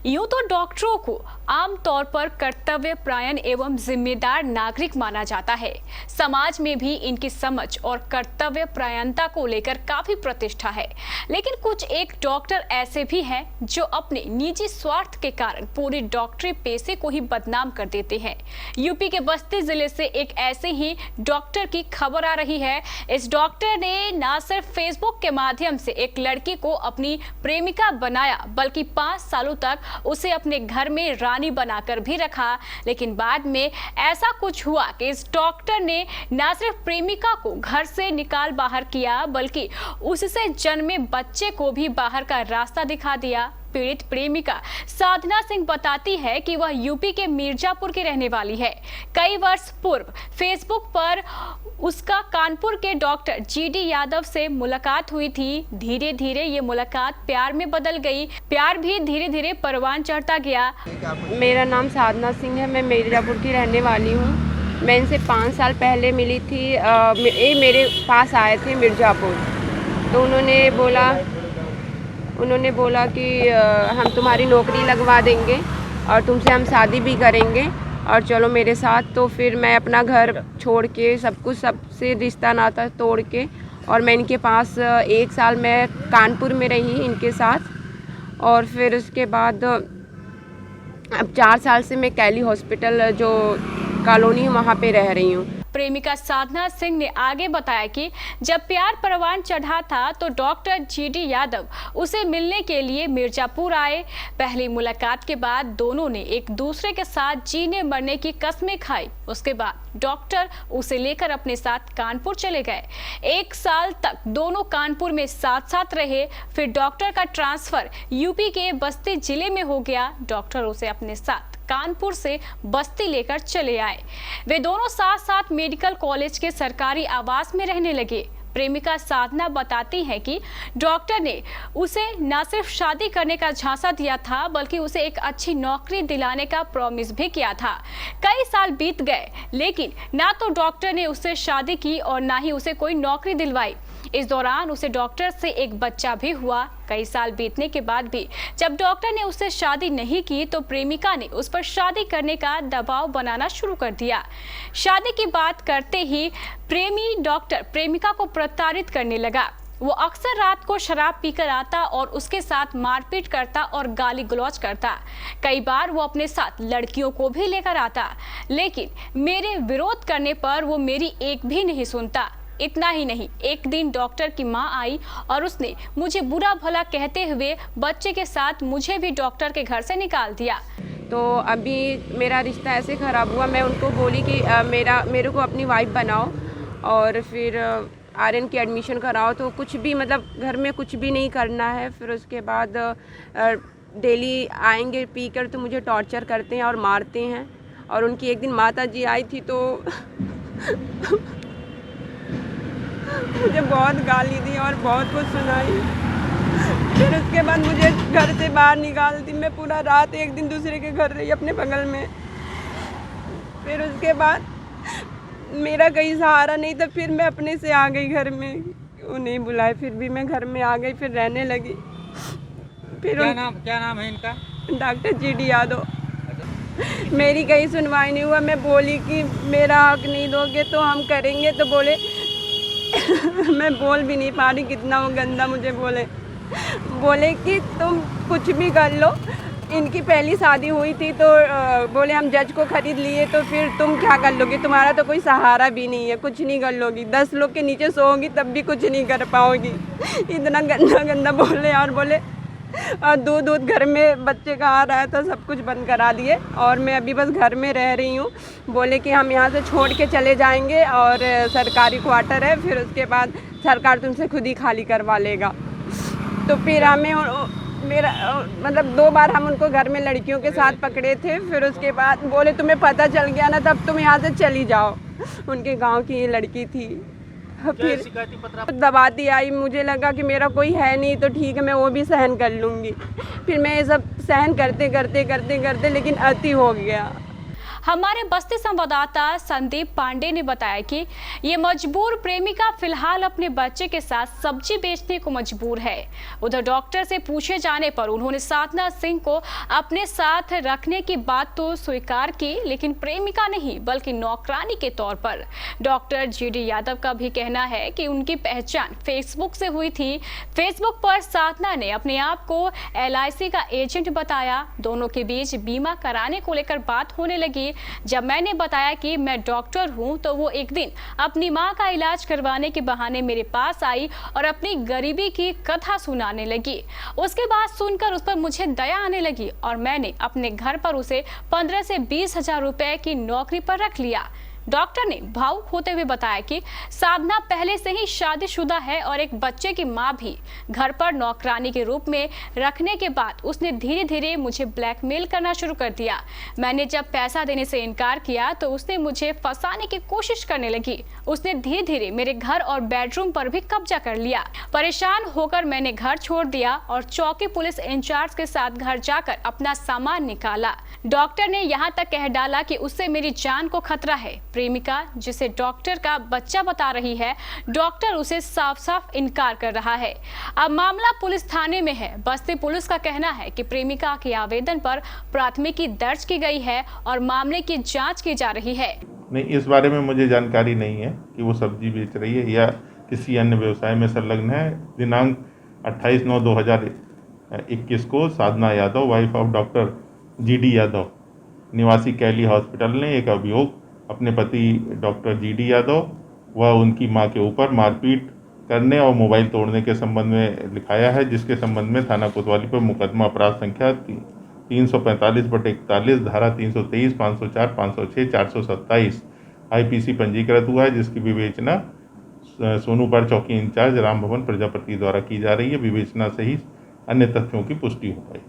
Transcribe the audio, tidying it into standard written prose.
यूं तो डॉक्टरों को आमतौर पर कर्तव्यपरायण एवं जिम्मेदार नागरिक माना जाता है। समाज में भी इनकी समझ और कर्तव्यपरायणता को लेकर काफी प्रतिष्ठा है। लेकिन कुछ एक डॉक्टर ऐसे भी हैं जो अपने निजी स्वार्थ के कारण पूरे डॉक्टरी पेशे को ही बदनाम कर देते हैं। यूपी के बस्ती जिले से एक ऐसे ही डॉक्टर की खबर आ रही है। इस डॉक्टर ने न सिर्फ फेसबुक के माध्यम से एक लड़की को अपनी प्रेमिका बनाया, बल्कि 5 सालों तक उसे अपने घर में रानी बनाकर भी रखा। लेकिन बाद में ऐसा कुछ हुआ कि इस डॉक्टर ने न सिर्फ प्रेमिका को घर से निकाल बाहर किया, बल्कि उससे जन्मे बच्चे को भी बाहर का रास्ता दिखा दिया। पीड़ित प्रेमिका साधना सिंह बताती है कि वह यूपी के मिर्जापुर की रहने वाली है। कई वर्ष पूर्व फेसबुक पर उसका कानपुर के डॉक्टर जीडी यादव से मुलाकात हुई थी। धीरे धीरे ये मुलाकात प्यार में बदल गई। प्यार भी धीरे धीरे परवान चढ़ता गया। मेरा नाम साधना सिंह है, मैं मिर्जापुर की रहने वाली हूँ। मैं इनसे 5 साल पहले मिली थी। ये मेरे पास आए थे मिर्जापुर, तो उन्होंने बोला कि हम तुम्हारी नौकरी लगवा देंगे और तुमसे हम शादी भी करेंगे और चलो मेरे साथ। तो फिर मैं अपना घर छोड़ के सब कुछ, सबसे रिश्ता नाता तोड़ के, और मैं इनके पास 1 साल मैं कानपुर में रही इनके साथ। और फिर उसके बाद अब 4 साल से मैं कैली हॉस्पिटल जो कॉलोनी वहाँ पे रह रही हूँ। प्रेमिका साधना सिंह ने आगे बताया कि जब प्यार परवान चढ़ा था तो डॉक्टर जीडी यादव उसे मिलने के लिए मिर्जापुर आए। पहली मुलाकात के बाद दोनों ने एक दूसरे के साथ जीने मरने की कस्में खाई। उसके बाद डॉक्टर उसे लेकर अपने साथ कानपुर चले गए। 1 साल तक दोनों कानपुर में साथ साथ रहे। फिर डॉक्टर का ट्रांसफर यूपी के बस्ती जिले में हो गया। डॉक्टर उसे अपने साथ कानपुर से बस्ती लेकर चले आए। वे दोनों साथ साथ मेडिकल कॉलेज के सरकारी आवास में रहने लगे। प्रेमिका साधना बताती है कि डॉक्टर ने उसे न सिर्फ शादी करने का झांसा दिया था, बल्कि उसे एक अच्छी नौकरी दिलाने का प्रॉमिस भी किया था। कई साल बीत गए, लेकिन ना तो डॉक्टर ने उससे शादी की और ना ही उसे कोई नौकरी दिलवाई। इस दौरान उसे डॉक्टर से एक बच्चा भी हुआ। कई साल बीतने के बाद भी जब डॉक्टर ने उससे शादी नहीं की तो प्रेमिका ने उस पर शादी करने का दबाव बनाना शुरू कर दिया। शादी की बात करते ही प्रेमी डॉक्टर प्रेमिका को प्रताड़ित करने लगा। वो अक्सर रात को शराब पीकर आता और उसके साथ मारपीट करता और गाली गलौज करता। कई बार वो अपने साथ लड़कियों को भी लेकर आता, लेकिन मेरे विरोध करने पर वो मेरी एक भी नहीं सुनता। इतना ही नहीं, एक दिन डॉक्टर की मां आई और उसने मुझे बुरा भला कहते हुए बच्चे के साथ मुझे भी डॉक्टर के घर से निकाल दिया। तो अभी मेरा रिश्ता ऐसे ख़राब हुआ, मैं उनको बोली कि मेरे को अपनी वाइफ बनाओ और फिर आरएन की एडमिशन कराओ। तो कुछ भी, मतलब घर में कुछ भी नहीं करना है। फिर उसके बाद डेली आएंगे पीकर तो मुझे टॉर्चर करते हैं और मारते हैं। और उनकी एक दिन माता जी आई थी तो मुझे बहुत गाली दी और बहुत कुछ सुनाई। फिर उसके बाद मुझे घर से बाहर निकाल दी। मैं पूरा रात एक दिन दूसरे के घर रही अपने बगल में। फिर उसके बाद मेरा कहीं सहारा नहीं था। फिर मैं अपने से आ गई घर में, वो नहीं बुलाए, फिर भी मैं घर में आ गई, फिर रहने लगी। फिर क्या नाम है इनका? Doctor GD Yadav. मेरी कहीं सुनवाई नहीं हुआ। मैं बोली कि मेरा हक नहीं दोगे तो हम करेंगे, तो बोले मैं बोल भी नहीं पा रही, कितना वो गंदा मुझे बोले कि तुम कुछ भी कर लो। इनकी पहली शादी हुई थी तो बोले हम जज को खरीद लिए, तो फिर तुम क्या कर लोगी, तुम्हारा तो कोई सहारा भी नहीं है, कुछ नहीं कर लोगी, 10 लोग के नीचे सोओगी तब भी कुछ नहीं कर पाओगी। इतना गंदा गंदा बोले। और बोले दूध घर में बच्चे का आ रहा था, सब कुछ बंद करा दिए और मैं अभी बस घर में रह रही हूँ। बोले कि हम यहाँ से छोड़ के चले जाएंगे और सरकारी क्वार्टर है, फिर उसके बाद सरकार तुमसे खुद ही खाली करवा लेगा। तो फिर मतलब 2 बार हम उनको घर में लड़कियों के साथ पकड़े थे। फिर उसके बाद बोले तुम्हें पता चल गया ना, तब तुम यहाँ से चली जाओ। उनके गाँव की ये लड़की थी। फिर दबाती आई, मुझे लगा कि मेरा कोई है नहीं तो ठीक है, मैं वो भी सहन कर लूँगी। फिर मैं ये सब सहन करते लेकिन अति हो गया। हमारे बस्ती संवाददाता संदीप पांडे ने बताया कि ये मजबूर प्रेमिका फिलहाल अपने बच्चे के साथ सब्जी बेचने को मजबूर है। उधर डॉक्टर से पूछे जाने पर उन्होंने साधना सिंह को अपने साथ रखने की बात तो स्वीकार की, लेकिन प्रेमिका नहीं बल्कि नौकरानी के तौर पर। डॉक्टर जीडी यादव का भी कहना है कि उनकी पहचान फेसबुक से हुई थी। फेसबुक पर साधना ने अपने आप को LIC का एजेंट बताया। दोनों के बीच बीमा कराने को लेकर बात होने लगी। जब मैंने बताया कि मैं डॉक्टर हूं तो वो एक दिन अपनी मां का इलाज करवाने के बहाने मेरे पास आई और अपनी गरीबी की कथा सुनाने लगी। उसके बाद सुनकर उस पर मुझे दया आने लगी और मैंने अपने घर पर उसे 15 से 20 हजार रुपए की नौकरी पर रख लिया। डॉक्टर ने भावुक होते हुए बताया कि साधना पहले से ही शादीशुदा है और एक बच्चे की मां भी। घर पर नौकरानी के रूप में रखने के बाद उसने धीरे धीरे मुझे ब्लैकमेल करना शुरू कर दिया। मैंने जब पैसा देने से इनकार किया तो उसने मुझे फंसाने की कोशिश करने लगी। उसने धीरे धीरे मेरे घर और बेडरूम पर भी कब्जा कर लिया। परेशान होकर मैंने घर छोड़ दिया और चौकी पुलिस इंचार्ज के साथ घर जाकर अपना सामान निकाला। डॉक्टर ने यहाँ तक कह डाला कि उससे मेरी जान को खतरा है। प्रेमिका जिसे डॉक्टर का बच्चा बता रही है, डॉक्टर उसे साफ साफ इनकार कर रहा है। अब मामला पुलिस थाने में है। बस्ती पुलिस का कहना है कि प्रेमिका के आवेदन पर प्राथमिकी दर्ज की गई है और मामले की जांच की जा रही है। नहीं, इस बारे में मुझे जानकारी नहीं है कि वो सब्जी बेच रही है या किसी अन्य व्यवसाय में संलग्न है। दिनांक 28/9/2021 को Sadhana Yadav, wife of doctor GD Yadav, निवासी कैली हॉस्पिटल ने एक अभियोग अपने पति डॉक्टर जीडी यादव व उनकी मां के ऊपर मारपीट करने और मोबाइल तोड़ने के संबंध में लिखाया है, जिसके संबंध में थाना कोतवाली पर मुकदमा अपराध संख्या 345/41, धारा 323, 504, 506, 427 IPC पंजीकृत हुआ है, जिसकी विवेचना सोनूपार चौकी इंचार्ज राम भवन प्रजापति द्वारा की जा रही है। विवेचना से ही अन्य तथ्यों की पुष्टि हो पाई।